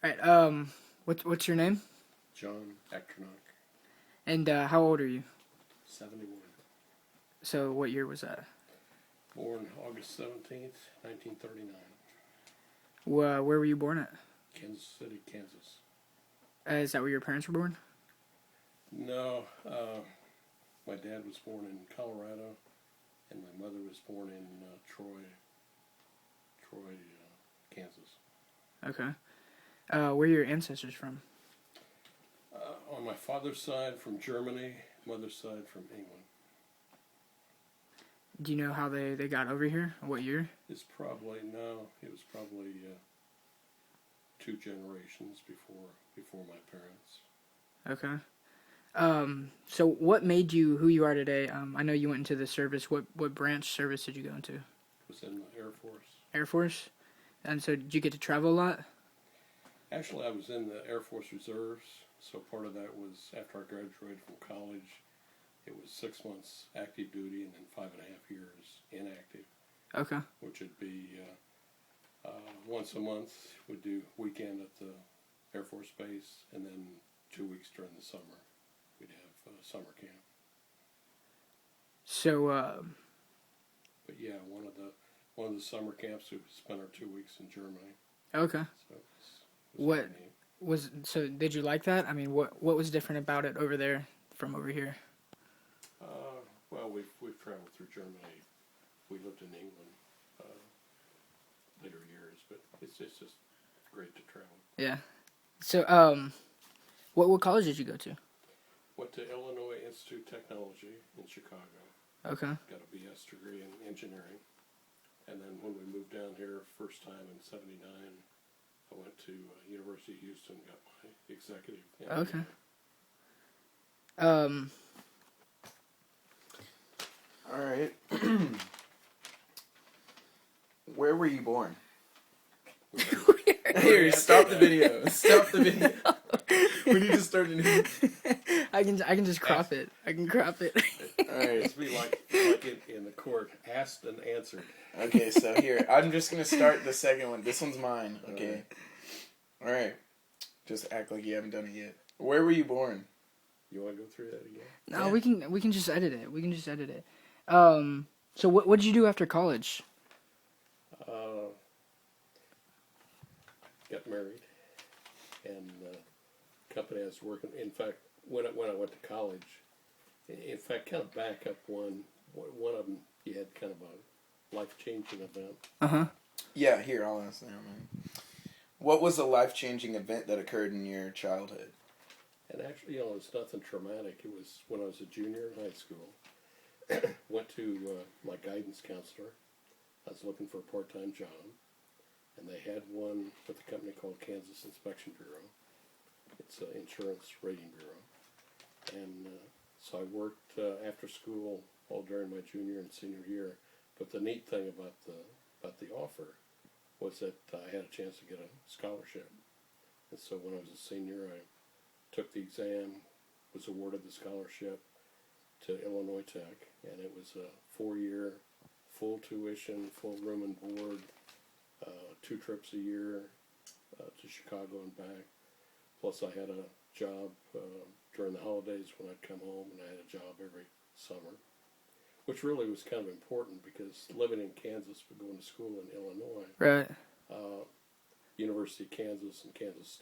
All right. What's your name? John Ekternock, And how old are you? 71. So what year was that? Born August 17th, 1939. Where were you born at? Kansas City, Kansas. Is that where your parents were born? No, my dad was born in Colorado, and my mother was born in Troy, Kansas. Okay. Where are your ancestors from? On my father's side, from Germany. Mother's side, from England. Do you know how they got over here? What year? It was probably two generations before my parents. Okay. So what made you who you are today? I know you went into the service. What branch service did you go into? Was in the Air Force. Air Force? And so did you get to travel a lot? Actually, I was in the Air Force Reserves, so part of that was after I graduated from college, it was 6 months active duty and then 5.5 years inactive, Okay. which would be once a month. We'd do weekend at the Air Force Base, and then 2 weeks during the summer. We'd have summer camp. So, But yeah, one of the summer camps we spent our 2 weeks in Germany. okay. So it was What pretty neat. so did you like that? I mean, what was different about it over there from over here? Well, we've traveled through Germany. We lived in England later years, but it's just great to travel. Yeah. So, what college did you go to? Went to Illinois Institute of Technology in Chicago. Okay. Got a BS degree in engineering. And then when we moved down here first time in '79, I went to University of Houston, got my executive MBA. Okay. Um, All right. Where were you born? Here, stop the video. Stop the video. We need to start a new. I can just crop it. I can crop it. All right. It's be like in the court, asked and answered. Okay, so here, I'm just gonna start the second one. This one's mine. Okay. All right. Just act like you haven't done it yet. Where were you born? You want to go through that again? No, Yeah. we can just edit it. We can just edit it. So what did you do after college? Got married, and company I was working. In fact, when I went to college, in fact, kind of back up one of them, you had kind of a life-changing event. Uh-huh. Yeah, here, I'll ask now, man. What was a life-changing event that occurred in your childhood? And actually, it was nothing traumatic. It was when I was a junior in high school. Went to my guidance counselor. I was looking for a part-time job, and they had one with a company called Kansas Inspection Bureau. It's an insurance rating bureau. And so I worked after school all during my junior and senior year. But the neat thing about the offer was that I had a chance to get a scholarship. And so when I was a senior, I took the exam, was awarded the scholarship to Illinois Tech, and it was a 4-year, full tuition, full room and board, 2 trips a year to Chicago and back. Plus I had a job during the holidays when I'd come home, and I had a job every summer, which really was kind of important because living in Kansas but going to school in Illinois, Right. University of Kansas and Kansas